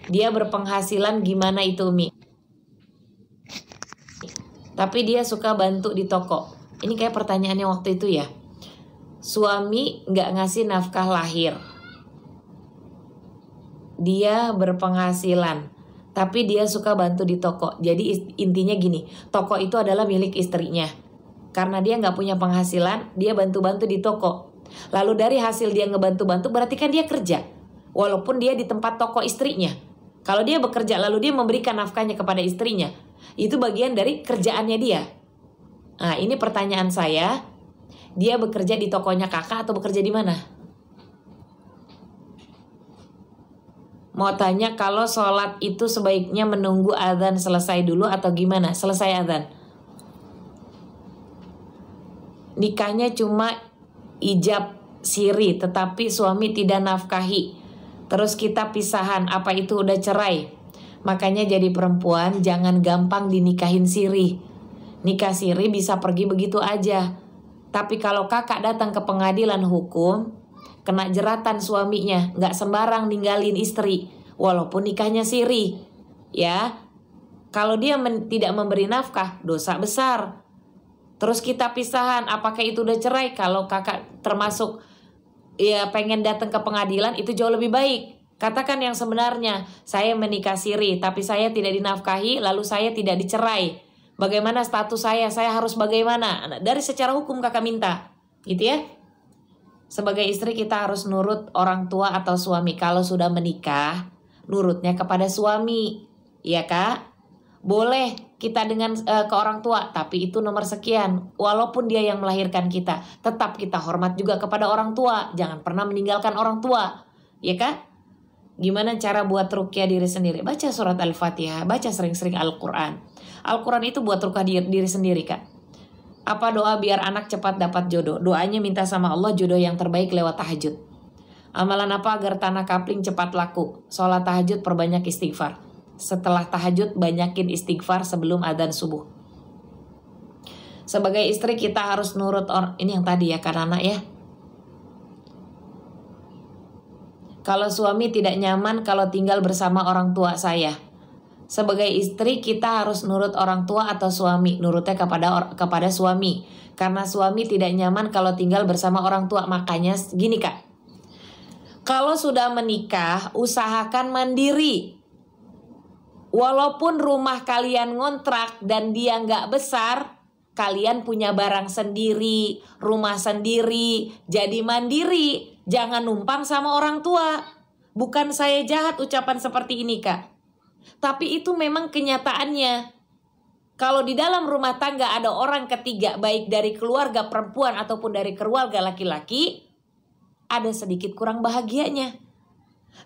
Dia berpenghasilan gimana itu Umi? Tapi dia suka bantu di toko. Ini kayak pertanyaannya waktu itu ya. Suami gak ngasih nafkah lahir. Dia berpenghasilan, tapi dia suka bantu di toko. Jadi intinya gini, toko itu adalah milik istrinya. Karena dia gak punya penghasilan, dia bantu-bantu di toko. Lalu dari hasil dia ngebantu-bantu berarti kan dia kerja. Walaupun dia di tempat toko istrinya. Kalau dia bekerja lalu dia memberikan nafkahnya kepada istrinya, itu bagian dari kerjaannya dia. Nah ini pertanyaan saya, dia bekerja di tokonya kakak atau bekerja di mana? Mau tanya kalau sholat itu sebaiknya menunggu azan selesai dulu atau gimana? Selesai azan. Nikahnya cuma ijab siri tetapi suami tidak nafkahi. Terus kita pisahan, apa itu udah cerai? Makanya jadi perempuan jangan gampang dinikahin siri. Nikah siri bisa pergi begitu aja. Tapi kalau kakak datang ke pengadilan hukum, kena jeratan suaminya, nggak sembarang ninggalin istri, walaupun nikahnya siri. Ya, kalau dia tidak memberi nafkah, dosa besar. Terus kita pisahan, apakah itu udah cerai? Kalau kakak termasuk ya pengen datang ke pengadilan, itu jauh lebih baik. Katakan yang sebenarnya, saya menikah siri, tapi saya tidak dinafkahi, lalu saya tidak dicerai. Bagaimana status saya? Saya harus bagaimana? Dari secara hukum kakak minta, gitu ya. Sebagai istri kita harus nurut orang tua atau suami. Kalau sudah menikah, nurutnya kepada suami, ya kak. Boleh kita dengan ke orang tua, tapi itu nomor sekian. Walaupun dia yang melahirkan kita, tetap kita hormat juga kepada orang tua. Jangan pernah meninggalkan orang tua, ya kak. Gimana cara buat ruqyah diri sendiri? Baca surat Al-Fatihah, baca sering-sering Al-Quran. Al-Quran itu buat ruqyah diri sendiri kak. Apa doa biar anak cepat dapat jodoh? Doanya minta sama Allah jodoh yang terbaik lewat tahajud. Amalan apa agar tanah kapling cepat laku? Sholat tahajud, perbanyak istighfar. Setelah tahajud banyakin istighfar sebelum adzan subuh. Sebagai istri kita harus nurut ini yang tadi ya kan anak ya. Kalau suami tidak nyaman kalau tinggal bersama orang tua saya. Sebagai istri kita harus nurut orang tua atau suami. Nurutnya kepada suami. Karena suami tidak nyaman kalau tinggal bersama orang tua. Makanya gini kak. Kalau sudah menikah usahakan mandiri. Walaupun rumah kalian ngontrak dan dia nggak besar, kalian punya barang sendiri, rumah sendiri, jadi mandiri. Jangan numpang sama orang tua. Bukan saya jahat ucapan seperti ini kak. Tapi itu memang kenyataannya. Kalau di dalam rumah tangga ada orang ketiga, baik dari keluarga perempuan ataupun dari keluarga laki-laki, ada sedikit kurang bahagianya.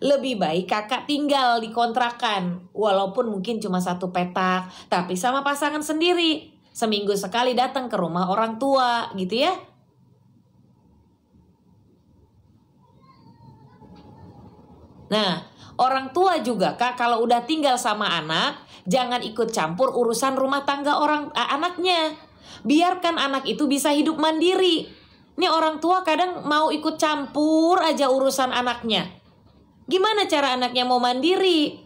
Lebih baik kakak tinggal di kontrakan, walaupun mungkin cuma satu petak, tapi sama pasangan sendiri. Seminggu sekali datang ke rumah orang tua, gitu ya. Nah, orang tua juga kak kalau udah tinggal sama anak, jangan ikut campur urusan rumah tangga anaknya. Biarkan anak itu bisa hidup mandiri. Ini orang tua kadang mau ikut campur aja urusan anaknya. Gimana cara anaknya mau mandiri?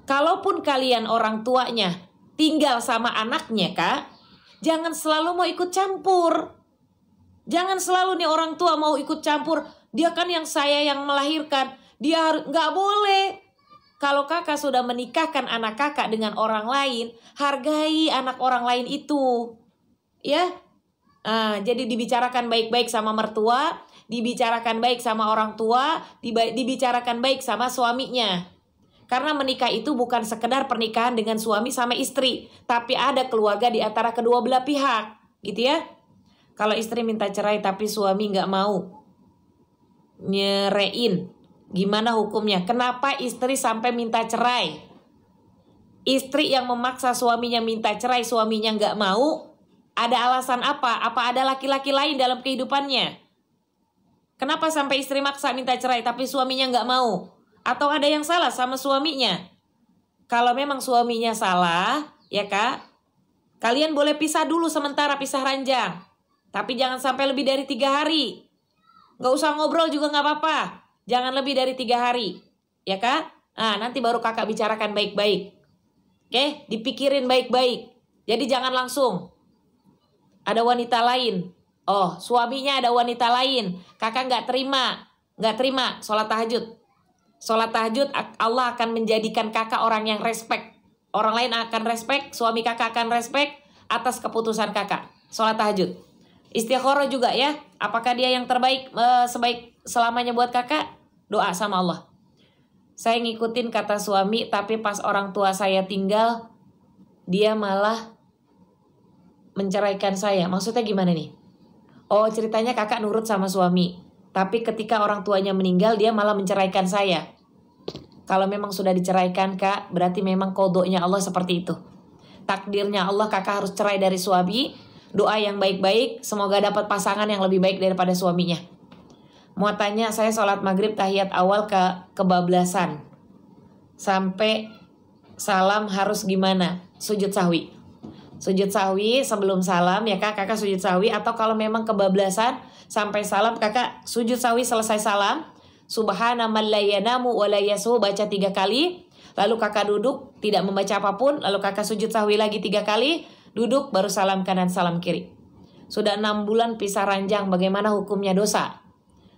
Kalaupun kalian orang tuanya tinggal sama anaknya kak, jangan selalu mau ikut campur. Jangan selalu nih orang tua mau ikut campur. Dia kan yang saya yang melahirkan. Dia nggak boleh. Kalau kakak sudah menikahkan anak kakak dengan orang lain, hargai anak orang lain itu, ya. Jadi dibicarakan baik-baik sama mertua, dibicarakan baik sama orang tua, dibicarakan baik sama suaminya. Karena menikah itu bukan sekedar pernikahan dengan suami sama istri, tapi ada keluarga di antara kedua belah pihak, gitu ya. Kalau istri minta cerai tapi suami nggak mau nyerein, gimana hukumnya? Kenapa istri sampai minta cerai? Istri yang memaksa suaminya minta cerai, suaminya nggak mau, ada alasan apa? Apa ada laki-laki lain dalam kehidupannya? Kenapa sampai istri maksa minta cerai tapi suaminya nggak mau? Atau ada yang salah sama suaminya? Kalau memang suaminya salah, ya kak, kalian boleh pisah dulu sementara, pisah ranjang. Tapi jangan sampai lebih dari 3 hari. Nggak usah ngobrol juga nggak apa-apa. Jangan lebih dari 3 hari. ya kak. Nah, nanti baru kakak bicarakan baik-baik. Oke, dipikirin baik-baik. Jadi jangan langsung ada wanita lain. Oh, suaminya ada wanita lain. Kakak nggak terima sholat tahajud. Sholat tahajud Allah akan menjadikan kakak orang yang respect. Orang lain akan respect, suami kakak akan respect atas keputusan kakak. Sholat tahajud. Istikharah juga ya. Apakah dia yang terbaik sebaik selamanya buat kakak? Doa sama Allah. Saya ngikutin kata suami, tapi pas orang tua saya tinggal, dia malah menceraikan saya. Maksudnya gimana nih? Oh, ceritanya kakak nurut sama suami, tapi ketika orang tuanya meninggal, dia malah menceraikan saya. Kalau memang sudah diceraikan kak, berarti memang kodoknya Allah seperti itu. Takdirnya Allah, kakak harus cerai dari suami. Doa yang baik-baik, semoga dapat pasangan yang lebih baik daripada suaminya. Mau tanya, saya sholat maghrib tahiyat awal kebablasan. Sampai salam harus gimana? Sujud sahwi. Sujud sahwi sebelum salam ya kak, kakak sujud sahwi. Atau kalau memang kebablasan sampai salam, kakak sujud sahwi selesai salam. Subhana man la yanamu wa la yasuhu, baca 3 kali. Lalu kakak duduk, tidak membaca apapun. Lalu kakak sujud sahwi lagi 3 kali. Duduk, baru salam kanan, salam kiri. Sudah 6 bulan pisah ranjang, bagaimana hukumnya? Dosa.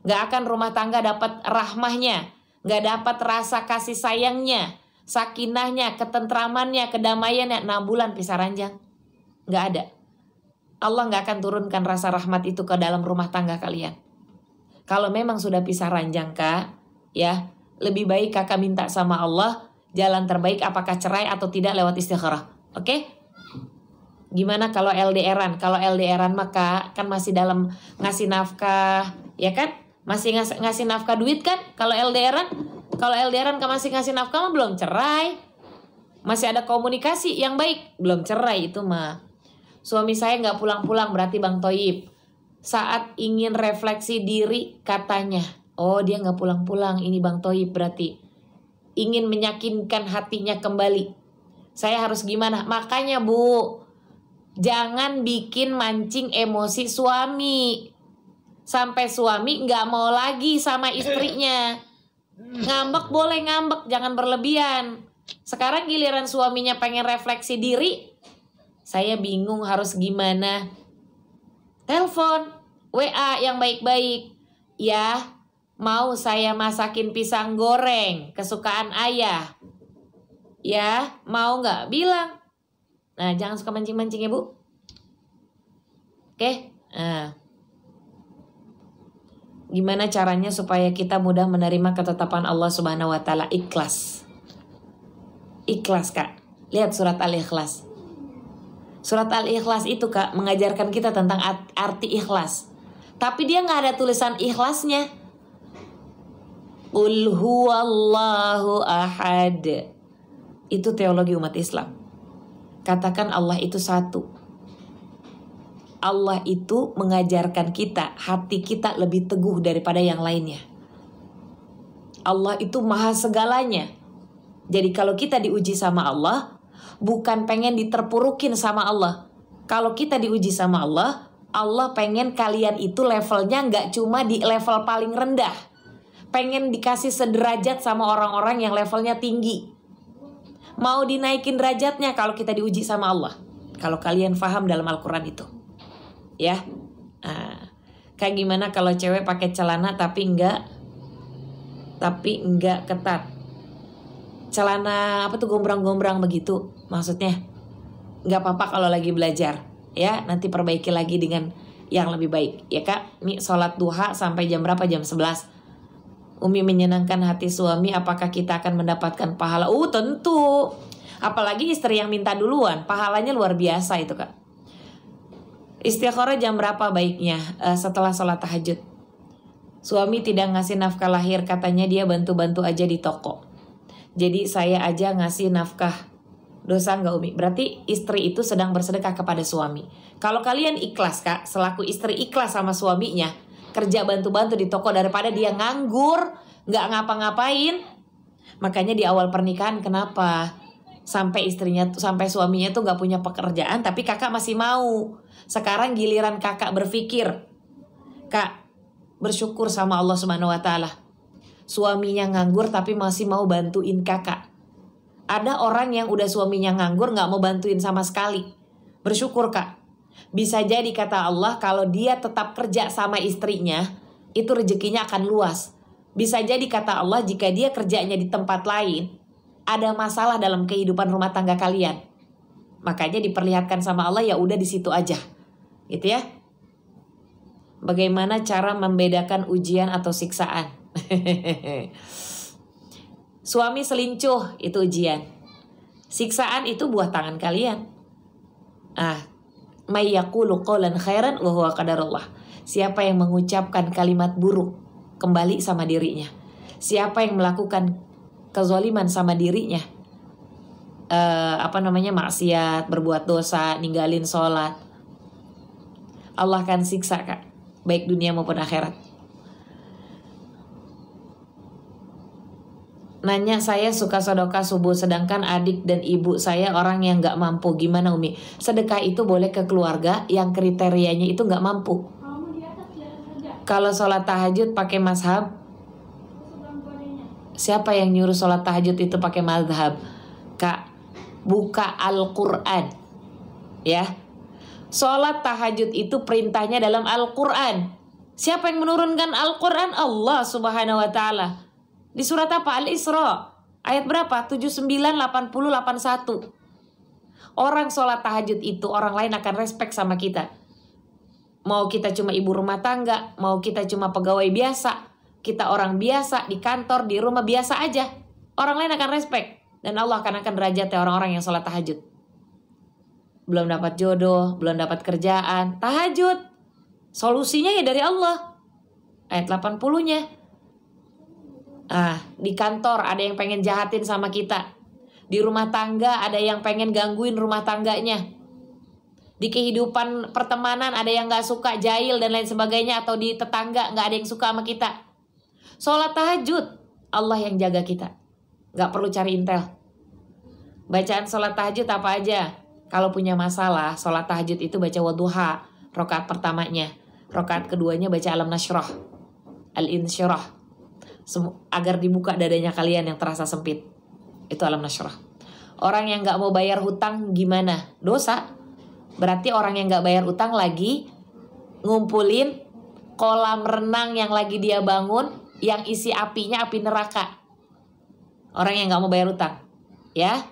Gak akan rumah tangga dapat rahmahnya, gak dapat rasa kasih sayangnya, sakinahnya, ketentramannya, kedamaiannya. 6 bulan pisah ranjang, gak ada. Allah gak akan turunkan rasa rahmat itu ke dalam rumah tangga kalian. Kalau memang sudah pisah ranjang kak, ya lebih baik kakak minta sama Allah jalan terbaik, apakah cerai atau tidak lewat istikharah. Oke? Gimana kalau LDRan? Kalau LDRan maka kan masih dalam ngasih nafkah, ya kan? Masih ngasih nafkah duit kan? Kalau LDRan kan masih ngasih nafkah mah belum cerai. Masih ada komunikasi yang baik, belum cerai itu mah. Suami saya nggak pulang-pulang, berarti Bang Toyib saat ingin refleksi diri katanya. Oh, dia nggak pulang-pulang, ini Bang Toyib berarti ingin meyakinkan hatinya kembali. Saya harus gimana? Makanya Bu, jangan bikin mancing emosi suami sampai suami nggak mau lagi sama istrinya. Ngambek boleh ngambek, jangan berlebihan. Sekarang giliran suaminya pengen refleksi diri, saya bingung harus gimana. Telepon, WA yang baik-baik. Ya, mau saya masakin pisang goreng kesukaan ayah. Ya, mau nggak? Bilang. Nah, jangan suka mancing-mancing ya Bu. Oke? Nah, gimana caranya supaya kita mudah menerima ketetapan Allah Subhanahu wa Ta'ala? Ikhlas. Ikhlas kak. Lihat surat Al-Ikhlas. Surat Al-Ikhlas itu kak mengajarkan kita tentang arti ikhlas. Tapi dia gak ada tulisan ikhlasnya. Qul huwallahu ahad. Itu teologi umat Islam. Katakan Allah itu satu. Allah itu mengajarkan kita, hati kita lebih teguh daripada yang lainnya. Allah itu maha segalanya. Jadi kalau kita diuji sama Allah, bukan pengen diterpurukin sama Allah. Kalau kita diuji sama Allah, Allah pengen kalian itu levelnya gak cuma di level paling rendah. Pengen dikasih sederajat sama orang-orang yang levelnya tinggi. Mau dinaikin derajatnya kalau kita diuji sama Allah. Kalau kalian paham dalam Al-Quran itu. Ya, kayak gimana kalau cewek pakai celana tapi enggak ketat. Celana apa tuh gombrang-gombrang begitu maksudnya. Enggak apa-apa kalau lagi belajar. Ya, nanti perbaiki lagi dengan yang lebih baik. Ya kak, ini sholat duha sampai jam berapa? Jam 11. Umi menyenangkan hati suami, apakah kita akan mendapatkan pahala? Tentu. Apalagi istri yang minta duluan, pahalanya luar biasa itu kak. Istikharah jam berapa baiknya? Setelah sholat tahajud. Suami tidak ngasih nafkah lahir, katanya dia bantu-bantu aja di toko. Jadi saya aja ngasih nafkah. Dosa nggak Umi? Berarti istri itu sedang bersedekah kepada suami. Kalau kalian ikhlas kak, selaku istri ikhlas sama suaminya, kerja bantu-bantu di toko daripada dia nganggur, nggak ngapa-ngapain. Makanya di awal pernikahan kenapa? Sampai suaminya tuh nggak punya pekerjaan, tapi kakak masih mau. Sekarang giliran kakak berpikir, kak bersyukur sama Allah Subhanahu wa Ta'ala. suaminya nganggur tapi masih mau bantuin kakak. Ada orang yang udah suaminya nganggur gak mau bantuin sama sekali. Bersyukur kak. Bisa jadi kata Allah kalau dia tetap kerja sama istrinya, itu rezekinya akan luas. Bisa jadi kata Allah jika dia kerjanya di tempat lain, ada masalah dalam kehidupan rumah tangga kalian. Makanya diperlihatkan sama Allah, ya udah di situ aja. Gitu ya. Bagaimana cara membedakan ujian atau siksaan? Suami selincuh itu ujian. Siksaan itu buah tangan kalian. May yaqulu qawlan khairan wa huwa qadarullah. Siapa yang mengucapkan kalimat buruk kembali sama dirinya. Siapa yang melakukan kezaliman sama dirinya, maksiat, berbuat dosa, ninggalin sholat, Allah akan siksa kak, baik dunia maupun akhirat. Nanya, saya suka sedekah subuh sedangkan adik dan ibu saya orang yang gak mampu. Gimana Umi? Sedekah itu boleh ke keluarga yang kriterianya itu gak mampu. Kalau sholat tahajud pakai mazhab, siapa yang nyuruh sholat tahajud itu pakai mazhab? Kak, buka Al-Quran ya. Sholat tahajud itu perintahnya dalam Al-Quran. Siapa yang menurunkan Al-Quran? Allah subhanahu wa ta'ala. Di surat apa? Al-Isra. Ayat berapa? 79, 80, 81. Orang sholat tahajud itu orang lain akan respect sama kita. Mau kita cuma ibu rumah tangga, mau kita cuma pegawai biasa, kita orang biasa, di kantor, di rumah biasa aja, orang lain akan respect. Dan Allah akan angkat derajatnya orang-orang yang sholat tahajud. Belum dapat jodoh, belum dapat kerjaan, tahajud. Solusinya ya dari Allah. Ayat 80-nya. Di kantor ada yang pengen jahatin sama kita. Di rumah tangga ada yang pengen gangguin rumah tangganya. Di kehidupan pertemanan ada yang gak suka, jahil dan lain sebagainya. Atau di tetangga gak ada yang suka sama kita. Sholat tahajud, Allah yang jaga kita. Gak perlu cari intel. Bacaan sholat tahajud apa aja? Kalau punya masalah, sholat tahajud itu baca wadduha, rakaat pertamanya. Rakaat keduanya baca alam nasyrah, al-insyirah, agar dibuka dadanya kalian yang terasa sempit. Itu alam nasyrah. Orang yang gak mau bayar hutang gimana? Dosa. Berarti orang yang gak bayar hutang lagi ngumpulin kolam renang yang lagi dia bangun, yang isi apinya api neraka. Orang yang gak mau bayar hutang ya.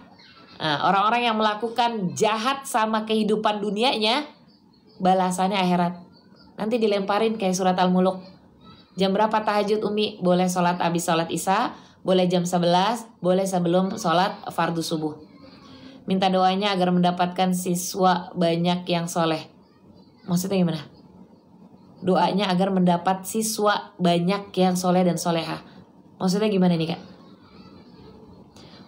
Orang-orang yang melakukan jahat sama kehidupan dunianya, balasannya akhirat. Nanti dilemparin kayak surat Al-Muluk. Jam berapa tahajud Umi? Boleh sholat abis sholat isya, boleh jam 11, boleh sebelum sholat fardu subuh. Minta doanya agar mendapatkan siswa banyak yang soleh. Maksudnya gimana? Doanya agar mendapat siswa banyak yang soleh dan soleha. Maksudnya gimana nih kak?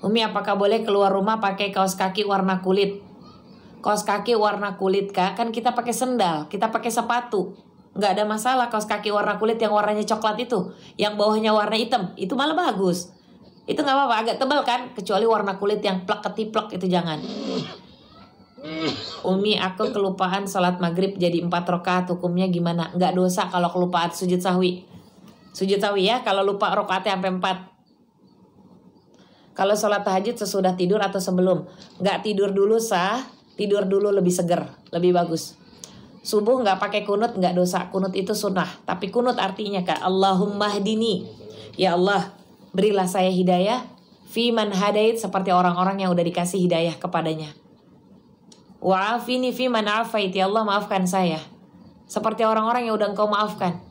Umi, apakah boleh keluar rumah pakai kaos kaki warna kulit? Kaos kaki warna kulit kak, kan kita pakai sendal, kita pakai sepatu. Nggak ada masalah kaos kaki warna kulit yang warnanya coklat itu, yang bawahnya warna hitam, itu malah bagus. Itu nggak apa-apa, agak tebal kan, kecuali warna kulit yang plek ketiplek itu jangan. Umi, aku kelupaan sholat maghrib jadi 4 rakaat, hukumnya gimana? Nggak dosa kalau kelupaan sujud sahwi. Sujud sahwi ya, kalau lupa rakaatnya sampai 4. Kalau sholat tahajud sesudah tidur atau sebelum? Nggak tidur dulu sah, tidur dulu lebih seger, lebih bagus. Subuh nggak pakai kunut, nggak dosa. Kunut itu sunnah. Tapi kunut artinya kak, Allahumma hdini. Ya Allah, berilah saya hidayah. Fi man hadait, seperti orang-orang yang udah dikasih hidayah kepadanya. Wa'afini fi man afait. Ya Allah, maafkan saya seperti orang-orang yang udah engkau maafkan.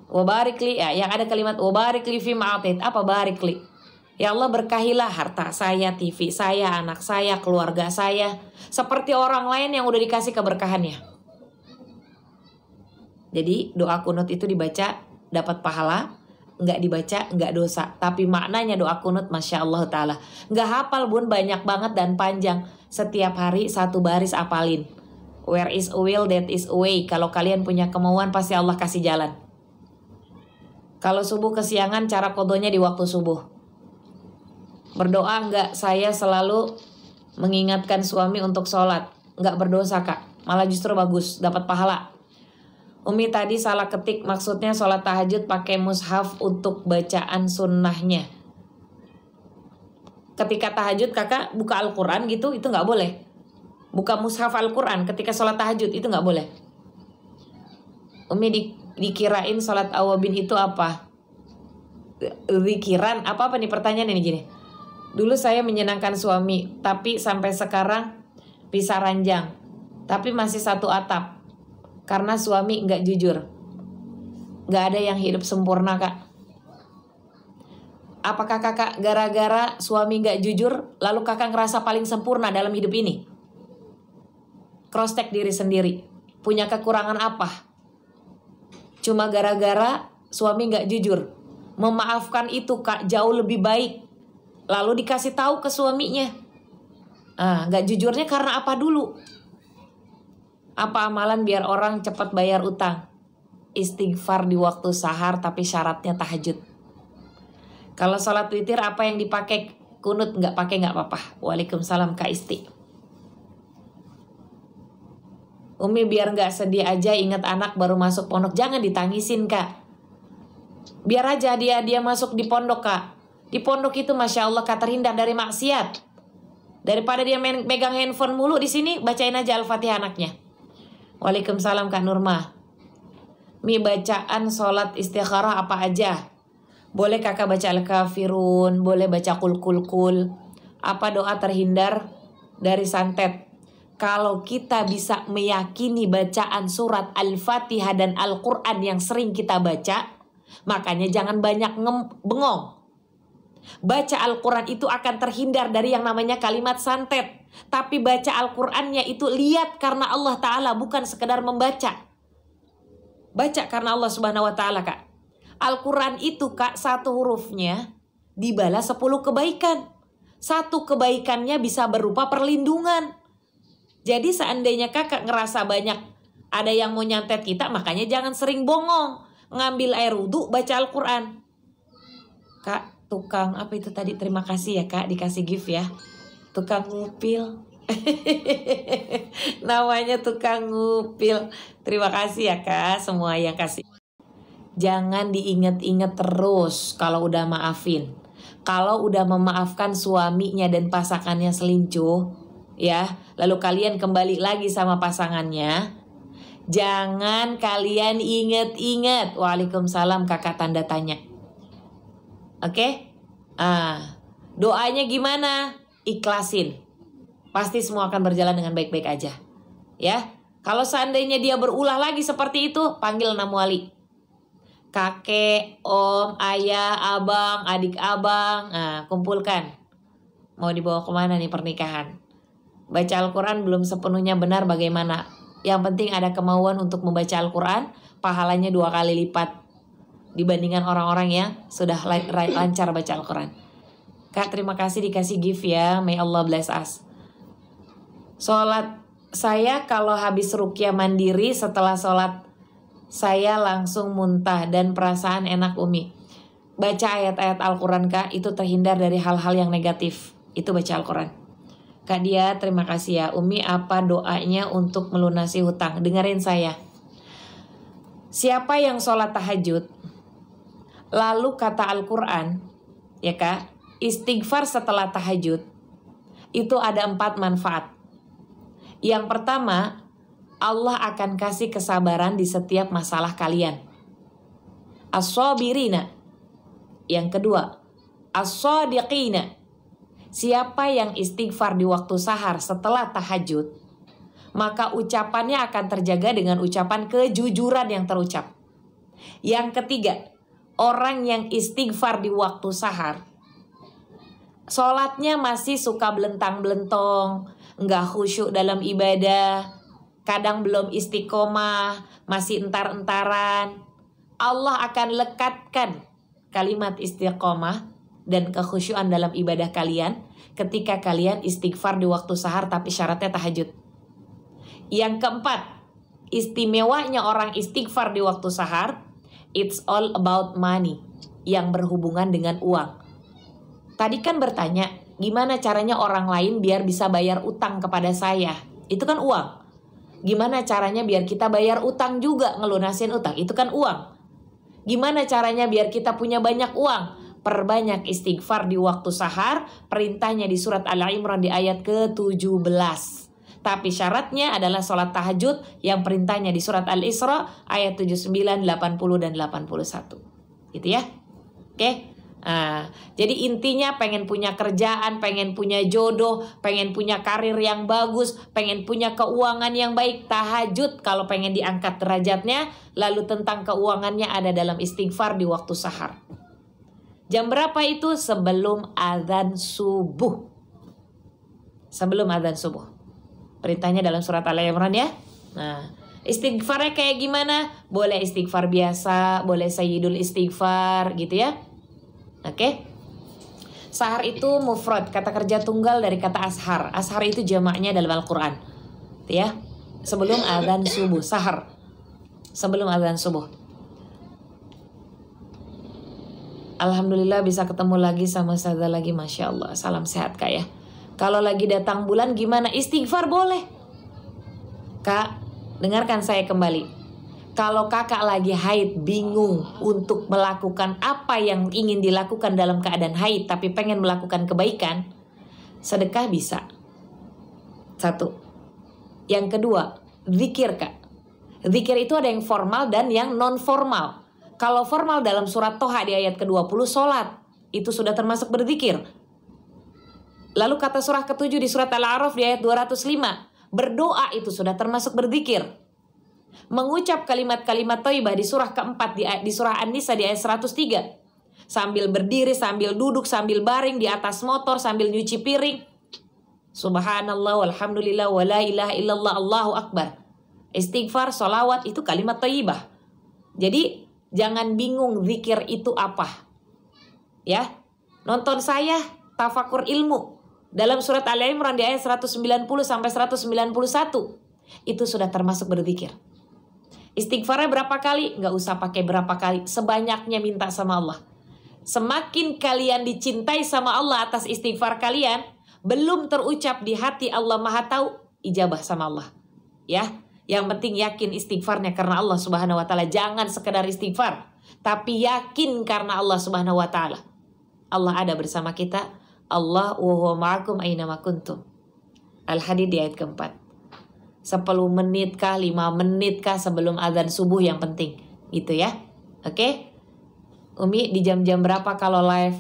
Wabarikli, ya, yang ada kalimat wabarikli fi ma'atait. Apa barikli? Ya Allah, berkahilah harta saya, TV saya, anak saya, keluarga saya, seperti orang lain yang udah dikasih keberkahannya. Jadi doa kunut itu dibaca dapat pahala, nggak dibaca nggak dosa. Tapi maknanya doa kunut Masya Allah Ta'ala. Nggak hafal bun, banyak banget dan panjang. Setiap hari 1 baris apalin. Where is a will, that is a way. Kalau kalian punya kemauan pasti Allah kasih jalan. Kalau subuh kesiangan, cara kodonya di waktu subuh. Berdoa enggak? Saya selalu mengingatkan suami untuk sholat. Enggak berdosa kak, malah justru bagus, dapat pahala. Umi tadi salah ketik, maksudnya sholat tahajud pakai mushaf untuk bacaan sunnahnya. Ketika tahajud kakak buka Al-Quran gitu, itu nggak boleh. Buka mushaf Al-Quran ketika sholat tahajud, itu nggak boleh. Umi dikirain sholat awabin itu apa? Zikiran apa nih pertanyaan ini gini. Dulu saya menyenangkan suami, tapi sampai sekarang pisah ranjang, tapi masih satu atap. Karena suami nggak jujur. Nggak ada yang hidup sempurna, Kak. Apakah kakak gara-gara suami nggak jujur, lalu kakak ngerasa paling sempurna dalam hidup ini? Cross check diri sendiri. Punya kekurangan apa? Cuma gara-gara suami nggak jujur. Memaafkan itu, Kak, jauh lebih baik. Lalu dikasih tahu ke suaminya. Nggak jujurnya karena apa dulu? Apa amalan biar orang cepat bayar utang? Istighfar di waktu sahar tapi syaratnya tahajud. Kalau sholat witir apa yang dipakai? Kunut nggak pakai nggak apa-apa. Waalaikumsalam Kak Isti. Umi biar nggak sedih aja ingat anak baru masuk pondok. Jangan ditangisin, Kak. Biar aja dia masuk di pondok, Kak. Di pondok itu Masya Allah Kak terhindar dari maksiat. Daripada dia megang handphone mulu di sini, bacain aja Al-Fatihah anaknya. Waalaikumsalam Kak Nurma. Mi bacaan sholat istikharah apa aja? Boleh kakak baca Al-Kafirun, boleh baca Kul. Apa doa terhindar dari santet? Kalau kita bisa meyakini bacaan surat Al-Fatihah dan Al-Quran yang sering kita baca, makanya jangan banyak bengong. Baca Al-Quran itu akan terhindar dari yang namanya kalimat santet. Tapi baca Al-Qurannya itu lihat karena Allah Ta'ala, bukan sekedar membaca. Baca karena Allah Subhanahu Wa Ta'ala, Kak. Al-Quran itu, Kak, satu hurufnya dibalas 10 kebaikan. Satu kebaikannya bisa berupa perlindungan. Jadi seandainya kakak ngerasa banyak ada yang mau nyantet kita, makanya jangan sering bongong. Ngambil air wudhu, baca Al-Quran. Kak, tukang apa itu tadi? Terima kasih ya, Kak, dikasih gift ya. Tukang ngupil. Namanya tukang ngupil. Terima kasih ya, Kak, semua yang kasih. Jangan diinget-inget terus kalau udah maafin. Kalau udah memaafkan suaminya dan pasangannya selingkuh, ya, lalu kalian kembali lagi sama pasangannya, jangan kalian inget-inget. Waalaikumsalam kakak tanda tanya. Oke? Doanya gimana? Ikhlasin. Pasti semua akan berjalan dengan baik-baik aja. Ya. Kalau seandainya dia berulah lagi seperti itu, panggil nama wali. Kakek, om, ayah, abang, adik abang, kumpulkan. Mau dibawa kemana nih pernikahan? Baca Al-Quran belum sepenuhnya benar bagaimana? Yang penting ada kemauan untuk membaca Al-Quran, pahalanya 2 kali lipat dibandingkan orang-orang yang sudah lancar baca Al-Quran. Kak, terima kasih dikasih gift ya. May Allah bless us. Sholat saya kalau habis ruqyah mandiri, setelah sholat saya langsung muntah dan perasaan enak Umi. Baca ayat-ayat Al-Quran, Kak, itu terhindar dari hal-hal yang negatif. Itu baca Al-Quran. Kak Dia, terima kasih ya. Umi, apa doanya untuk melunasi hutang? Dengerin saya. Siapa yang sholat tahajud, lalu kata Al-Quran, ya Kak, istighfar setelah tahajud, itu ada 4 manfaat. Yang pertama, Allah akan kasih kesabaran di setiap masalah kalian. As-sabirina. Yang kedua, as-sadiqina. Siapa yang istighfar di waktu sahar setelah tahajud, maka ucapannya akan terjaga dengan ucapan kejujuran yang terucap. Yang ketiga, orang yang istighfar di waktu sahar, sholatnya masih suka belentang-belentong, nggak khusyuk dalam ibadah, kadang belum istiqomah, masih entar-entaran. Allah akan lekatkan kalimat istiqomah dan kekhusyuan dalam ibadah kalian ketika kalian istighfar di waktu sahar tapi syaratnya tahajud. Yang keempat, istimewanya orang istighfar di waktu sahar, it's all about money, yang berhubungan dengan uang. Tadi kan bertanya, gimana caranya orang lain biar bisa bayar utang kepada saya? Itu kan uang. Gimana caranya biar kita bayar utang juga, ngelunasin utang, itu kan uang. Gimana caranya biar kita punya banyak uang? Perbanyak istighfar di waktu sahar, perintahnya di surat Al-Imran di ayat ke-17. Tapi syaratnya adalah sholat tahajud yang perintahnya di surat Al-Isra ayat 79, 80, dan 81. Gitu ya. Oke. Nah, jadi intinya pengen punya kerjaan, pengen punya jodoh, pengen punya karir yang bagus, pengen punya keuangan yang baik, tahajud kalau pengen diangkat derajatnya. Lalu tentang keuangannya ada dalam istighfar di waktu sahar. Jam berapa itu? Sebelum azan subuh. Sebelum azan subuh. Perintahnya dalam surat Al-Imran ya. Nah, istighfarnya kayak gimana? Boleh istighfar biasa, boleh sayyidul istighfar gitu ya. Oke. Sahar itu mufrad, kata kerja tunggal dari kata ashar. Ashar itu jamaknya dalam Al-Quran. Ya. Sebelum azan subuh, sahar. Sebelum azan subuh. Alhamdulillah bisa ketemu lagi sama Ustazah lagi, Masya Allah. Salam sehat Kak ya. Kalau lagi datang bulan gimana? Istighfar boleh. Kak, dengarkan saya kembali. Kalau kakak lagi haid, bingung untuk melakukan apa yang ingin dilakukan dalam keadaan haid, tapi pengen melakukan kebaikan, sedekah bisa. Satu. Yang kedua, zikir Kak. Zikir itu ada yang formal dan yang non formal. Kalau formal dalam surat Toha di ayat ke-20, sholat. Itu sudah termasuk berzikir. Lalu kata surah ke-7 di surat Al-A'raf di ayat 205. Berdoa itu sudah termasuk berzikir. Mengucap kalimat-kalimat thayyibah di surah ke-4 di surah An-Nisa di ayat 103. Sambil berdiri, sambil duduk, sambil baring, di atas motor, sambil nyuci piring. Subhanallah, walhamdulillah, wa la ilaha illallah, Allahu Akbar. Istighfar, sholawat itu kalimat thayyibah. Jadi jangan bingung zikir itu apa. Ya, nonton saya tafakur ilmu dalam surat Al-Imran di ayat 190 sampai 191. Itu sudah termasuk berzikir. Istighfarnya berapa kali? Nggak usah pakai berapa kali, sebanyaknya minta sama Allah. Semakin kalian dicintai sama Allah atas istighfar kalian, belum terucap di hati Allah Maha Tahu, ijabah sama Allah. Ya, yang penting yakin istighfarnya karena Allah Subhanahu wa taala. Jangan sekedar istighfar, tapi yakin karena Allah Subhanahu wa taala. Allah ada bersama kita. Allah wa huwa ma'akum aina ma kuntum. Al-Hadid di ayat keempat. 10 menit kah, 5 menit kah sebelum azan subuh yang penting. Gitu ya. Oke? Umi di jam-jam berapa kalau live?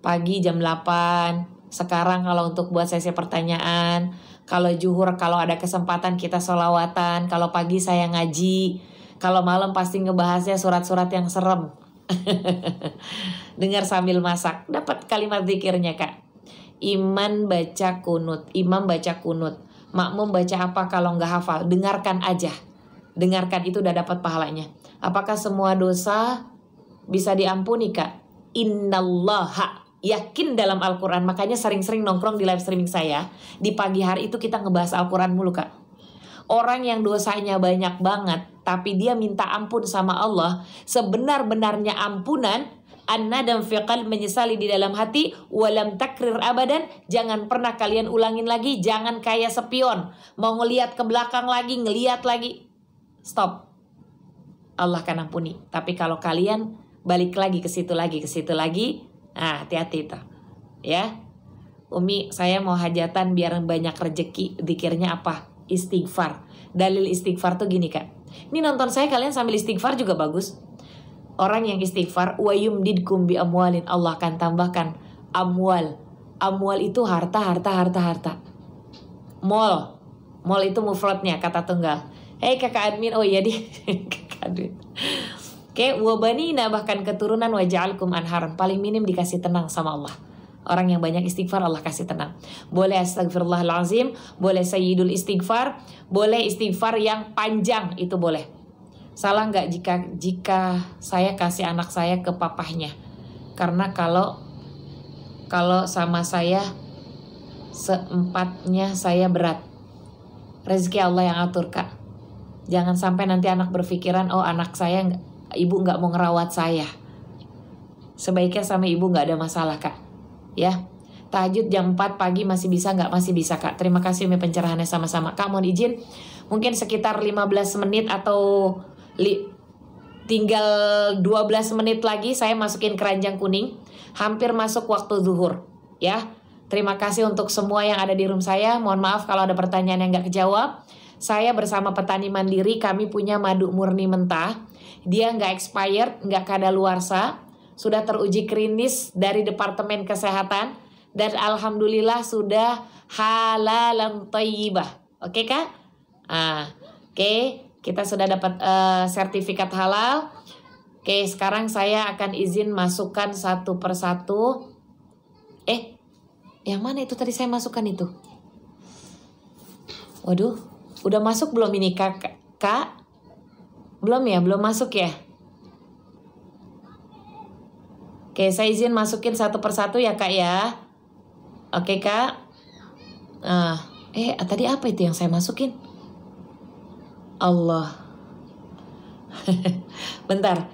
Pagi jam 8. Sekarang kalau untuk buat sesi pertanyaan. Kalau zuhur, kalau ada kesempatan kita sholawatan. Kalau pagi saya ngaji. Kalau malam pasti ngebahasnya surat-surat yang serem. Dengar sambil masak. Dapat kalimat zikirnya Kak. Imam baca kunut. Makmum baca apa kalau nggak hafal? Dengarkan aja. Dengarkan itu udah dapat pahalanya. Apakah semua dosa bisa diampuni Kak? Innallaha. Yakin dalam Al-Quran. Makanya sering-sering nongkrong di live streaming saya. Di pagi hari itu kita ngebahas Al-Quran mulu Kak. Orang yang dosanya banyak banget, tapi dia minta ampun sama Allah, sebenar-benarnya ampunan, an-nadam fi qalb, menyesali di dalam hati, walam takrir abadan, jangan pernah kalian ulangin lagi, jangan kayak sepion, mau ngelihat ke belakang lagi, ngelihat lagi. Stop. Allah akan ampuni. Tapi kalau kalian balik lagi ke situ lagi, nah hati-hati itu. Ya. Umi, saya mau hajatan biar banyak rezeki. Zikirnya apa? Istighfar. Dalil istighfar tuh gini Kak. Ini nonton saya kalian sambil istighfar juga bagus. Orang yang istighfar, wa yumdidkum bi amwalin, Allah akan tambahkan amwal. Amwal itu harta. Mol itu mufradnya, kata tunggal. Hei kakak admin, oh iya di kakak admin. Oke, wabanina, bahkan keturunan, waja'alkum anharan. Paling minim dikasih tenang sama Allah. Orang yang banyak istighfar Allah kasih tenang. Boleh astagfirullahalazim, boleh sayyidul istighfar, boleh istighfar yang panjang, itu boleh. Salah nggak jika saya kasih anak saya ke papahnya? Karena kalau sama saya seempatnya saya berat. Rezeki Allah yang atur Kak. Jangan sampai nanti anak berpikiran, oh anak saya ibu nggak mau ngerawat saya. Sebaiknya sama ibu nggak ada masalah Kak. Ya, Tahajud jam 4 pagi masih bisa nggak? Masih bisa Kak. Terima kasih Umi pencerahannya sama-sama. Kak mohon izin mungkin sekitar 15 menit atau tinggal 12 menit lagi saya masukin keranjang kuning. Hampir masuk waktu zuhur ya. Terima kasih untuk semua yang ada di room saya. Mohon maaf kalau ada pertanyaan yang nggak kejawab. Saya bersama petani mandiri, kami punya madu murni mentah. Dia nggak expired, nggak kadaluarsa. Sudah teruji klinis dari Departemen Kesehatan. Dan alhamdulillah sudah halalan thayyibah. Oke Kak? Oke, kita sudah dapat sertifikat halal. Oke, sekarang saya akan izin masukkan satu persatu. Yang mana itu tadi saya masukkan itu? Waduh, udah masuk belum ini Kak? Belum ya, belum masuk ya? Oke, saya izin masukin satu persatu ya Kak ya. Oke Kak. Tadi apa itu yang saya masukin? Allah. Bentar.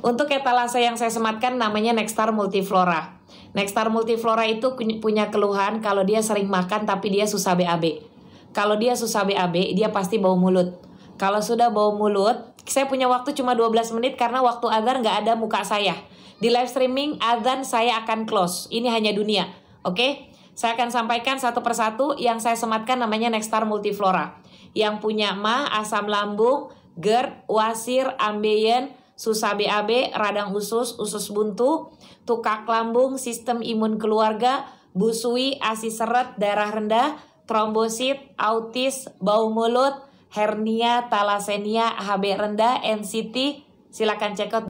Untuk etalase yang saya sematkan namanya Nexstar Multiflora. Nexstar Multiflora itu punya keluhan kalau dia sering makan tapi dia susah BAB. Kalau dia susah BAB, dia pasti bau mulut. Kalau sudah bau mulut, saya punya waktu cuma 12 menit karena waktu adzan nggak ada muka saya. Di live streaming adzan saya akan close. Ini hanya dunia. Oke? Saya akan sampaikan satu persatu yang saya sematkan namanya Nexstar Multiflora. Yang punya asam lambung, GERD, wasir, ambeien, susah BAB, radang usus buntu, tukak lambung, sistem imun keluarga, busui, ASI seret, darah rendah, trombosit, autis, bau mulut, hernia, thalassemia, HB rendah, NCT, silakan cek out.